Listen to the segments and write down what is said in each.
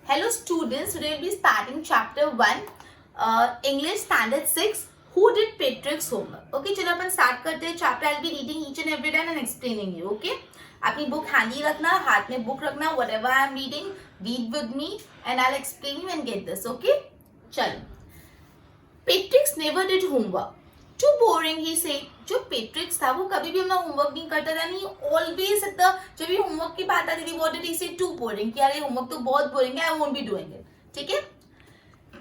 Hello students, today we'll be starting chapter 1, English standard 6, who did Patrick's homework. Okay, चलो अपन start करते हैं chapter. I'll be reading each and every time and explaining you. Okay, अपनी book handy रखना, हाथ में book रखना, whatever I am reading, read with me and I'll explain you and get this. Okay, चलो. Patrick's never did homework. Too boring, he said. जो Patrick's था वो कभी भी अपना होमवर्क नहीं करता था, नहीं ऑलवेज जब भी होमवर्क की बात आती थी व्हाट डिड ही से, टू बोरिंग, कि यार ये होमवर्क तो बहुत बोरिंग है, I won't be doing it. ठीक है.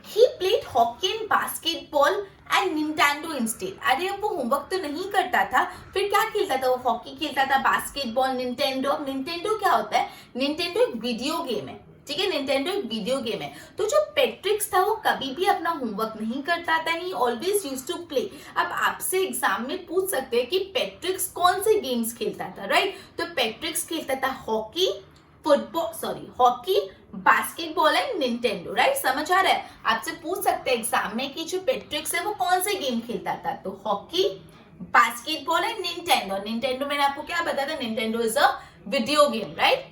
He played hockey and basketball and Nintendo instead. अरे अब वो होमवर्क तो नहीं करता था, फिर क्या खेलता था? वो हॉकी खेलता था, बास्केटबॉल, निंटेंडो. निंटेंडो क्या होता है? निंटेंडो एक वीडियो गेम है. ठीक है, निंटेंडो एक वीडियो गेम है. तो जो पेट्रिक्स था वो कभी भी अपना होमवर्क नहीं करता था, नहीं ऑलवेज यूज्ड टू प्ले. अब आपसे एग्जाम में पूछ सकते हैं कि पेट्रिक्स कौन से गेम्स खेलता था, राइट? तो पेट्रिक्स खेलता था hockey, hockey, basketball and Nintendo, right? समझ आ रहा है? आपसे पूछ सकते हैं एग्जाम में कि जो पेट्रिक्स है वो कौन से गेम खेलता था. तो hockey, basketball and Nintendo. Nintendo मैंने आपको क्या बताया था? Nintendo is a video game, right?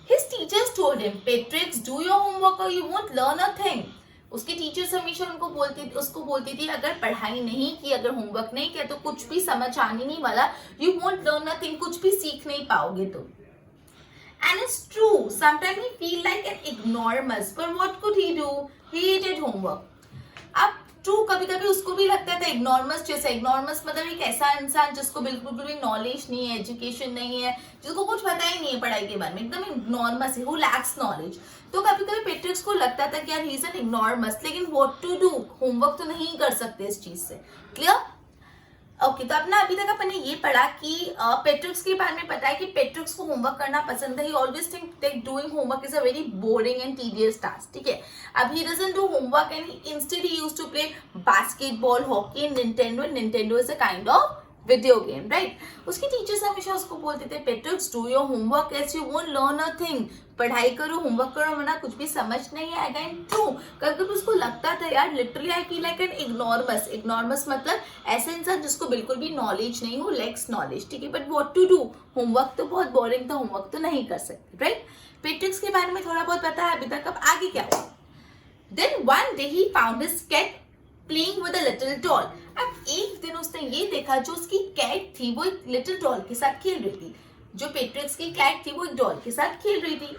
His teachers told him, Patrick, do your homework or you won't learn a thing. उसके टीचर्स हमेशा उसको बोलती थी अगर पढ़ाई नहीं की, अगर होमवर्क नहीं किया तो कुछ भी समझ आने नहीं वाला, you won't learn a thing, कुछ भी सीख नहीं पाओगे तो. And it's true, sometimes he feel like an ignoramus, but what could he do? He did homework. अब ट्रू, कभी कभी उसको भी लगता था इग्नोरमस जैसा. इग्नोरमस मतलब एक ऐसा इंसान जिसको बिल्कुल भी नॉलेज नहीं है, एजुकेशन नहीं है, जिसको कुछ पता ही नहीं है पढ़ाई के बारे में, एकदम इग्नोरमस है, हु लैक्स नॉलेज. तो कभी कभी पेट्रिक्स को लगता था कि यार ही इज एन इग्नोरमस, लेकिन व्हाट टू डू, होमवर्क तो नहीं कर सकते इस चीज से. क्लियर? ओके, तो अपना अभी तक अपन ने ये पढ़ा कि पेट्रिक्स के बारे में पता है कि पेट्रिक्स को होमवर्क करना पसंद है. He always think that doing homework is a very boring and tedious task. ठीक है. अब he doesn't do homework and instead he used to play basketball, hockey and Nintendo. Nintendo is a kind of video game, right? उसके teachers हमेशा उसको बोलते थे Patricks do your homework else you won't learn a thing. पढ़ाई करो, homework करो, वरना कुछ भी समझ नहीं आएगा. एंड ट्रू, कभी उसको लगता था यार literally I feel like an ignoramus. Ignoramus मतलब ऐसा इंसान जिसको बिल्कुल भी नॉलेज नहीं हो, लैक्स नॉलेज. ठीक है, but what to do, homework तो बहुत बोरिंग था, होमवर्क तो नहीं कर सकते, राइट? पेट्रिक्स के बारे में थोड़ा बहुत पता है अभी तक. अब आगे क्या हुआ? Then one day he found his cat playing with a little doll. अब एक दिन उसने ये देखा जो उसकी कैट थी वो एक लिटिल डॉल के साथ खेल रही थी. जो पेट्रिक्स की कैट थी वो एक डॉल के साथ खेल रही थी.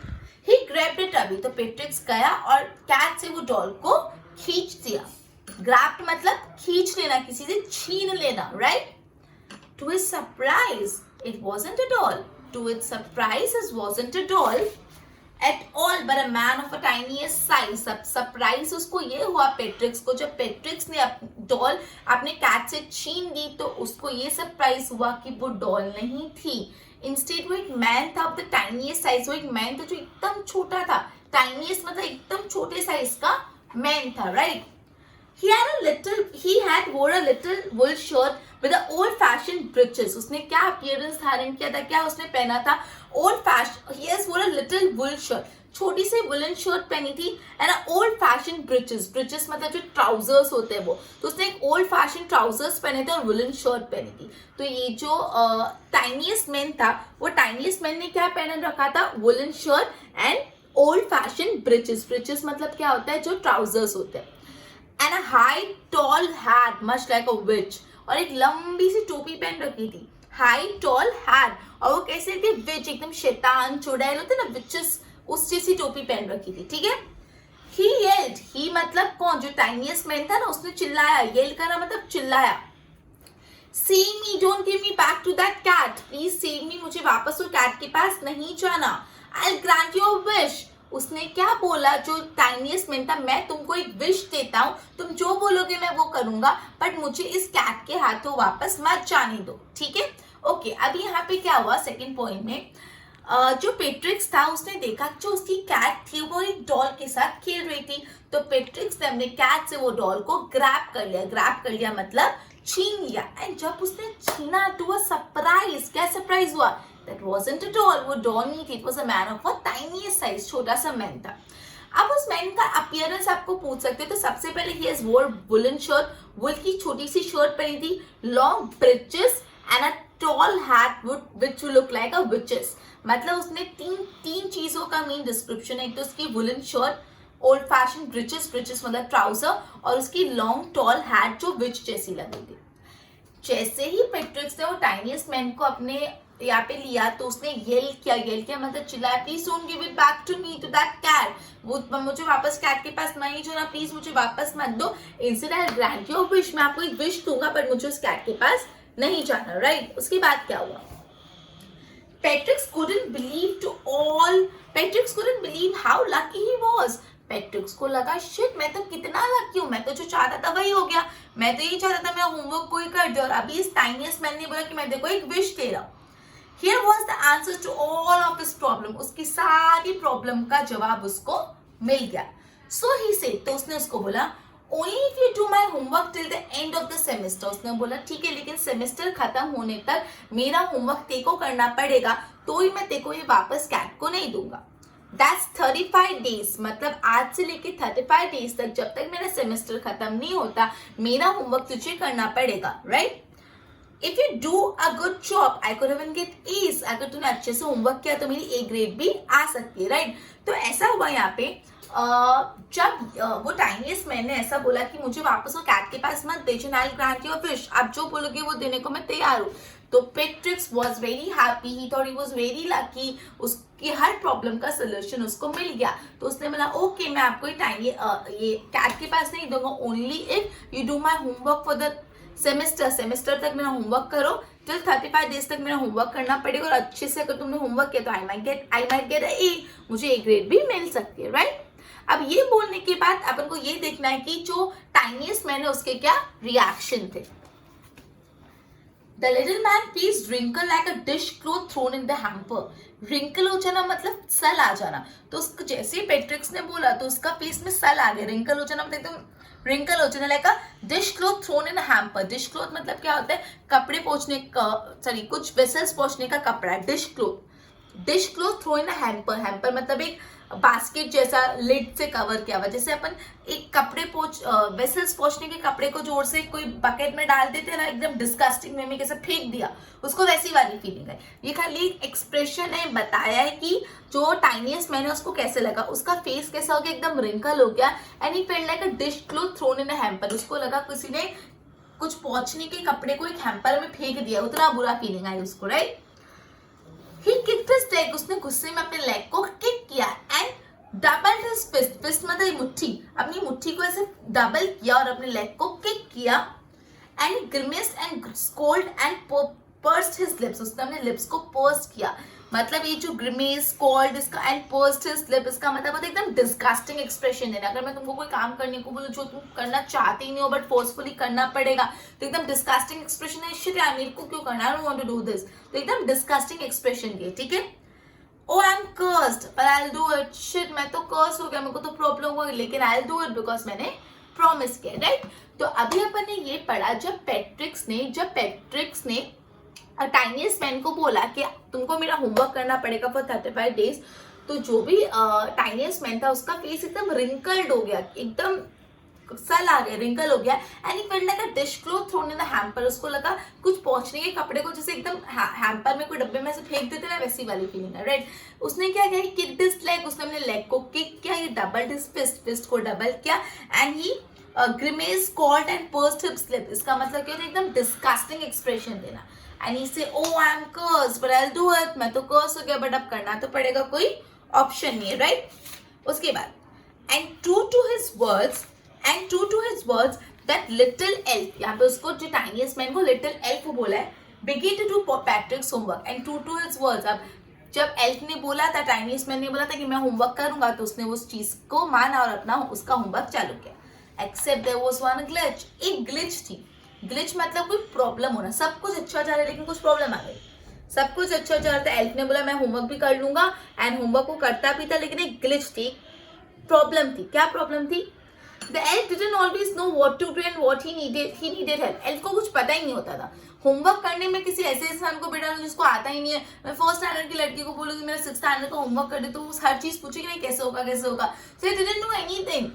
ही ग्रैब्ड इट. अभी तो पेट्रिक्स गया और कैट से वो डॉल को खींच दिया. ग्रैब्ड मतलब खींच लेना, किसी से छीन लेना, right? To his surprise it wasn't a doll. To his surprise it wasn't a doll at all but a man of a tiniest size. सब सरप्राइज उसको ये हुआ पेट्रिक्स को, जब पेट्रिक्स ने डॉल अपने कैट से छीन ली तो उसको ये सरप्राइज हुआ कि वो डॉल नहीं थी. इंस्टेड वो एक मैन था ऑफ द टाइनीएस्ट साइज. वो एक मैन था जो एकदम छोटा था. टाइनीएस्ट मतलब एकदम छोटे साइज का मैन था, right? He had wore a little wool shirt with the old fashioned breeches. उसने क्या अपीयरेंस धारण किया था, क्या उसने पहना था? Old fashioned, he has wore a little wool shirt. छोटी सी वुलन शर्ट पहनी थी and old fashion breaches. Breaches मतलब जो ट्राउजर्स होते हैं वो. तो उसने एक ओल्ड फैशन ट्राउजर्स पहने थे और वुलन शर्ट पहनी थी. तो ये जो टाइनीएस्ट मैन था, वो टाइनीएस्ट मैन ने क्या पहन रखा था? Woollen shirt and old fashion breaches. Breaches मतलब क्या होता है? जो ट्राउजर्स होते हैं. And a high tall hat much like a witch. और एक लंबी सी टोपी पहन रखी थी. High tall hat. और वो कैसे थी? विच, एकदम शैतान, चुड़ैल होते ना, विचेस, उस जैसी टोपी पहन रखी थी. ठीक है. He yelled. He मतलब कौन? जो टाइनीएस्ट मैन था ना, उसने चिल्लाया. येल करना मतलब चिल्लाया. Save me, don't give me back to that cat. Please save me. मुझे वापस वो कैट के पास नहीं जाना. I'll grant you a wish. उसने क्या बोला? जो टाइनीएस्ट मैन था, मैं तुमको एक विश देता हूँ, तुम जो बोलोगे मैं वो करूंगा, बट मुझे इस कैट के हाथों वापस मत जाने दो. ठीक है. ओके, अभी यहाँ पे क्या हुआ? सेकंड पॉइंट में जो पेट्रिक्स था उसने देखा जो उसकी कैट थी वो एक डॉल के साथ खेल रही थी. तो पेट्रिक्स ने अपने कैट से वो डॉल को ग्रैब कर लिया. ग्रैब कर लिया मतलब छीन लिया. एंड जब उसने छीना टू अ सरप्राइज, क्या सरप्राइज हुआ? That wasn't a doll. वो डॉल नहीं थी. It was a man of a tiniest size. छोटा सा मैन था. अब उस मैन का अपीयरेंस आपको पूछ सकते हो. तो सबसे पहले he has wore woolen shirt. वुल की छोटी सी शर्ट पहनी थी. Long breeches and a tall hat which would look like a witch's. मतलब उसने तीन चीजों का मेन डिस्क्रिप्शन है। एक तो उसकी woollen shirt, old fashion breaches, breaches मतलब ट्राउजर, और उसकी लॉन्ग टॉल हैट जो विच जैसी लगी थी। जैसे ही पेट्रिक्स ने वो टाइनीस्ट मैन को अपने यहाँ पे लिया तो उसने येल किया मतलब चिल्लाया, please don't give it back to me, to that cat, वो मुझे वापस कैट के पास नहीं जाना, प्लीज मुझे वापस मत दो, instead I grant your wish, मैं आपको एक विश दूंगा पर मुझे उस कैट के पास नहीं जाना, राइट। उसके बाद क्या हुआ, Patrick couldn't believe how lucky he was. पैट्रिक्स को लगा शिट मैं तो कितना लकी हूँ, मैं तो जो चाहता था वही हो गया, मैं तो यही चाहता था मैं होमवर्क कोई कर दे, और अभी इस टाइनीस्ट मैन ने बोला कि मैं देखो एक विश दे रहा हूँ। Here was the answer to all of his problem. उसकी सारी प्रॉब्लम का जवाब उसको मिल गया। So he said, तो उसने उसको बोला only if you do my homework till the end of the semester. उसने बोला ठीक है लेकिन सेमेस्टर खत्म होने तक मेरा होमवर्क तेको करना पड़ेगा, तो ही मैं तेको ये वापस कैट को नहीं दूंगा। That's 35 days, मतलब आज से लेके 35 डेज तक जब तक मेरा सेमेस्टर खत्म नहीं होता मेरा होमवर्क तुझे करना पड़ेगा, right. If you do a good job, I could even get A's. अगर तूने अच्छे से होमवर्क किया तो मेरी A ग्रेड भी आ सकती है, राइट। तो ऐसा हुआ यहाँ पे जब वो टाइनीस्ट मैन ने ऐसा बोला कि मुझे वापस वो कैट के पास मत भेजो, आई विल ग्रांट योर विश, आप जो बोलोगे वो देने को मैं तैयार हूँ। तो Patrick's was very happy, he thought he was very lucky, उसकी हर प्रॉब्लम का सोल्यूशन उसको मिल गया। तो उसने बोला ओके मैं आपको ये कैट के पास नहीं दूंगा, only if you do my homework for the semester तक मेरा होमवर्क करो, टिल 35 डेज तक मेरा होमवर्क करना पड़ेगा, और अच्छे से अगर तुमने होमवर्क किया तो आई माइट गेट ए, मुझे ए ग्रेड भी मिल सकती है, राइट। अब ये बोलने के बाद अपन को ये देखना है कि जो टाइनीस्ट मैन है उसके क्या रिएक्शन थे। The little man faced wrinkle like a dish cloth thrown in the hamper. wrinkle हो जाना मतलब सल आ जाना, तो उसको जैसे ही पेट्रिक्स ने बोला तो उसका फेस में सल आ गया। wrinkle हो जाना मतलब एकदम wrinkle हो जाना like a dishcloth thrown in hamper. Dishcloth मतलब क्या होता है, कपड़े पोंछने का, सॉरी कुछ वेसल्स पोंछने का कपड़ा, dishcloth throw in hamper. Hamper मतलब एक बास्केट जैसा लिड से कवर किया हुआ, जैसे अपन एक कपड़े वेसल्स पोंछने के कपड़े को जोर से कोई बकेट में डाल देते हैं ना, एकदम डिस्गस्टिंग वे में कैसे फेंक दिया, उसको वैसी वाली फीलिंग है। ये खाली एक्सप्रेशन है, बताया है कि जो टाइनीस्ट मैन है उसको कैसे लगा, उसका फेस कैसा हो गया, एकदम रिंकल हो गया, and he felt like a dishcloth thrown in a hamper. उसको लगा किसी ने कुछ पोंछने के कपड़े को एक हैम्पर में फेंक दिया, उतना बुरा फीलिंग आई उसको, right. He kicked his leg, उसने गुस्से में अपने लेग को किक किया, and double his fist, fist मतलब मुट्ठी, अपनी मुट्ठी को ऐसे डबल किया और अपने लेग को किक किया, and grimaced and scowled and pursed his lips, उसने अपने लिप्स को पर्स किया। मतलब ये जो ग्रिमेस, स्कोल्ड इसका एंड पर्स्ड हिज लिप, इसका मतलब होता है एकदम डिस्गस्टिंग एक्सप्रेशन देना। अगर मैं तुमको कोई काम करने को बोलूं जो तुम करना चाहते ही नहीं हो बट फोर्सफुली करना पड़ेगा, तो एकदम डिस्गस्टिंग एक्सप्रेशन है, शिट यार मेरे को क्यों करना, I don't want to do this, तो एकदम डिस्गस्टिंग एक्सप्रेशन दिए, ठीक है। Oh I am cursed but I'll do it, shit मैं तो कर्स हो गया, मेरे को तो प्रॉब्लम हो गई, लेकिन I'll do it बिकॉज मैंने प्रॉमिस किया, राइट। तो अभी अपन ने ये पढ़ा जब पेट्रिक्स ने टाइनीस्ट मैन को बोला कि तुमको मेरा होमवर्क करना पड़ेगा फॉर 35 डेज, तो जो भी टाइनीस्ट मैन था उसका फेस एकदम रिंकल्ड हो गया, एकदम सल आ गया, रिंकल हो गया, and he felt like a dishcloth thrown in the hamper. उसको लगा कुछ पोंछने के कपड़े को जैसे एकदम हैम्पर में कोई डब्बे में से फेंक देते ना, वैसी वाली फीलिंग है, राइट। उसने क्या किया, किक दिस लेग, उसने अपने लेग को किक किया, ये डबल हिज फिस्ट को डबल किया, and he grimace, scowled and pursed his lip. इसका मतलब क्या होता है, एकदम डिस्गस्टिंग एक्सप्रेशन देना। And he say oh I am cursed but I will do it, मैं तो कर्स हो गया बट अब करना तो पड़ेगा, कोई ऑप्शन नहीं है, राइट। उसके बाद and true to his words that little elf, यहाँ पे उसको जो टाइनीस्ट मैन को लिटिल एल्फ बोला है, begin to do Patrick's homework and true to his words. अब जब एल्फ ने बोला था, टाइनीस्ट मैन ने बोला था कि मैं होमवर्क करूंगा, तो उसने उस चीज को माना और अपना उसका होमवर्क चालू किया। Except there was one glitch, एक ग्लिच थी। ग्लिच मतलब कोई प्रॉब्लम होना, सब कुछ अच्छा जा रहा है लेकिन कुछ प्रॉब्लम आ गई, सब कुछ अच्छा जा रहा था, एल्फ ने बोला मैं होमवर्क भी कर लूंगा एंड होमवर्क को करता भी था, लेकिन एक ग्लिच थी, प्रॉब्लम थी। क्या प्रॉब्लम थी? The elf didn't always know what to do and what he needed help. Elf को कुछ पता ही नहीं होता था। होमवर्क करने में किसी ऐसे इंसान को बैठा जिसको आता ही नहीं है, मैं फर्स्ट स्टैंडर्ड की लड़की को बोलूँगी मेरा 6th स्टैंडर्ड का होमवर्क कर दे, तो वो हर चीज पूछेगी नहीं कैसे होगा, so he didn't know anything.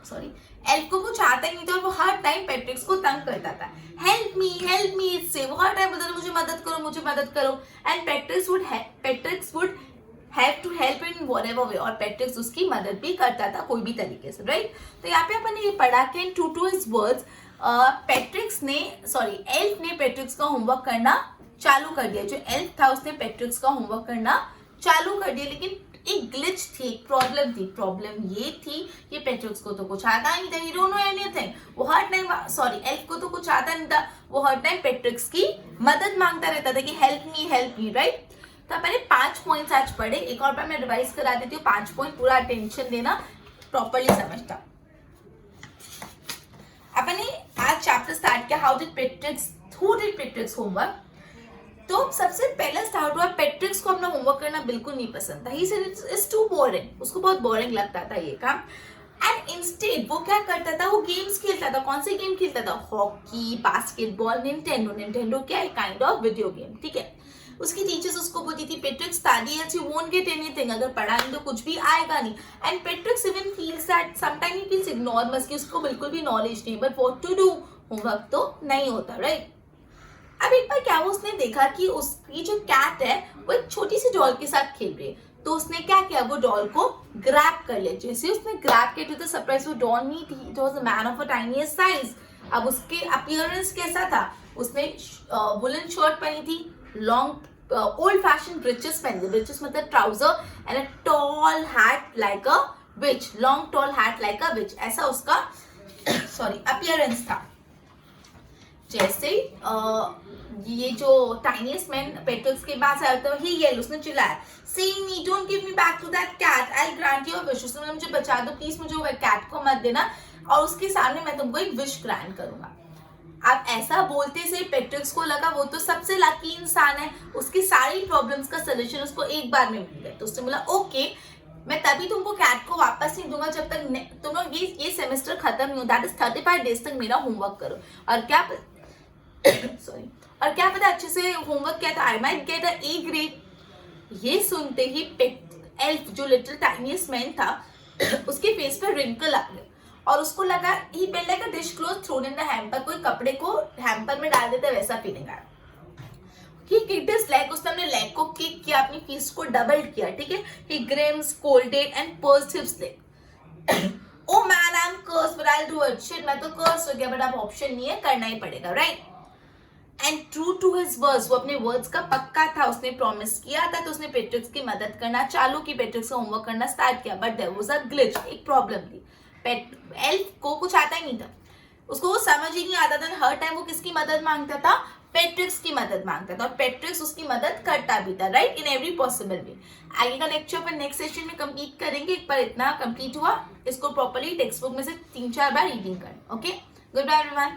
Sorry. Elf को कुछ आता ही नहीं था और वो हर टाइम पैट्रिक्स को तंग करता था, हेल्प मी इससे। वो हर टाइम बोलता था मुझे मदद करो and Patricks would have to help in whatever way, और पैट्रिक्स उसकी मदद भी करता था कोई भी तरीके से, राइट। तो यहाँ पे अपन ये पढ़ा कि true to his words elf ने पैट्रिक्स का होमवर्क करना चालू कर दिया। जो एल्फ था उसने पैट्रिक्स का होमवर्क करना चालू कर दिया, लेकिन एक ग्लिच थी, एक प्रॉब्लम ये थी कि पैट्रिक्स को तो कुछ आता नहीं था, ही डोंट नो एनीथिंग। वो हर टाइम एल्फ को तो कुछ आता नहीं था, वो हर टाइम पैट्रिक्स की मदद मांगता रहता था कि हेल्प मी, राइट। तो मैंने 5 पॉइंट्स आज पढ़े, एक और बार मैं रिवाइज करा देती हूँ। 5 पॉइंट पूरा अटेंशन देना, प्रॉपर्ली समझना। अपन ने आज चैप्टर स्टार्ट किया हू डिड पैट्रिक्स होमवर्क। तो सबसे पहले स्टार्ट हुआ, पैट्रिक्स को अपना होमवर्क करना बिल्कुल नहीं पसंद था। He said it's too boring, उसको बहुत बोरिंग लगता था ये काम। एंड इंस्टेड वो क्या करता था, वो गेम्स खेलता था। कौन से गेम खेलता था? हॉकी, बास्केटबॉल, निंटेंडो क्या है, काइंड ऑफ वीडियो गेम, ठीक है। उसकी टीचर्स उसको बोलती थी Patricks study else you won't get anything, अगर पढ़ा नहीं तो कुछ भी आएगा नहीं। And Patricks even feels that sometime he feels ignoramus, कि उसको बिल्कुल भी नॉलेज नहीं, but what to do, homework तो नहीं होता, राइट। अब एक बार क्या हुआ, उसने देखा कि उसकी जो कैट है वो एक छोटी सी डॉल के साथ खेल रही है। तो उसने क्या किया, वो डॉल को ग्रैब कर लिया। जैसे उसने ग्रैब किया तो सरप्राइज, वो डॉल नहीं थी, it was a man of a tiniest size. अब उसके अपीयरेंस कैसा था, उसने वुलन शर्ट पहनी थी, लॉन्ग ओल्ड फैशन ब्रिचेस पहनी थी, ब्रिचेस मतलब trouser, and a tall hat like a witch, long tall hat like a witch, ऐसा उसका अपीयरेंस था। जैसे ये जो टाइनीएस्ट मैन पैट्रिक्स के पास आया तो ही येल, उसने चिल्लाया, saying me don't give me back to that cat, I will grant your wish. उसने मुझे बचा दो प्लीज, मुझे वो कैट को मत देना, और उसके सामने मैं तुमको एक विश ग्रांट करूंगा। अब ऐसा बोलते से पैट्रिक्स को लगा वो तो सबसे लकी इंसान है, उसकी सारी प्रॉब्लम्स का सोल्यूशन उसको एक बार में मिल गया। तो उसने बोला ओके, मैं तभी तुमको कैट को वापस नहीं दूंगा जब तक तुम लोग ये सेमेस्टर खत्म नहीं हो, दैट इज 35 डेज तक मेरा होमवर्क करो। और क्या क्या पता अच्छे से होमवर्क किया था, I might get a A grade. ये सुनते ही एल्फ जो लिटिल टाइनीएस्ट मैन था उसके फेस पे रिंकल आ गए और उसको लगा he felt like a dishcloth thrown in the hamper, कोई कपड़े को हैम्पर में डाल देता वैसा फीलिंग आया। He kicked his leg, उसने अपने लेग को किक किया, अपनी फीस्ट को डबल किया, ठीक है। He grinned, scolded and pursed his leg. Oh man, I'm cursed, but I'll do it. Shit, मैं तो कर्स हो गया, बट अब ऑप्शन नहीं है, करना ही पड़ेगा, right. And true to his words, वो अपने वर्ड्स का पक्का था, उसने प्रॉमिस किया था, तो उसने पैट्रिक्स की मदद करना चालू की, पैट्रिक्स का होमवर्क करना स्टार्ट किया। But there was a glitch, एक प्रॉब्लम थी। एल्फ को कुछ आता ही नहीं था, उसको वो समझ ही नहीं आता था, हर टाइम वो किसकी मदद मांगता था, पैट्रिक्स की मदद मांगता था, और पैट्रिक्स उसकी मदद करता भी था, right, in every possible way. आगे का लेक्चर पर नेक्स्ट सेशन में कंप्लीट करेंगे। एक बार इतना कंप्लीट हुआ, इसको प्रॉपर्ली टेक्स्ट बुक में से 3-4 बार रीडिंग करें। Okay, goodbye everyone.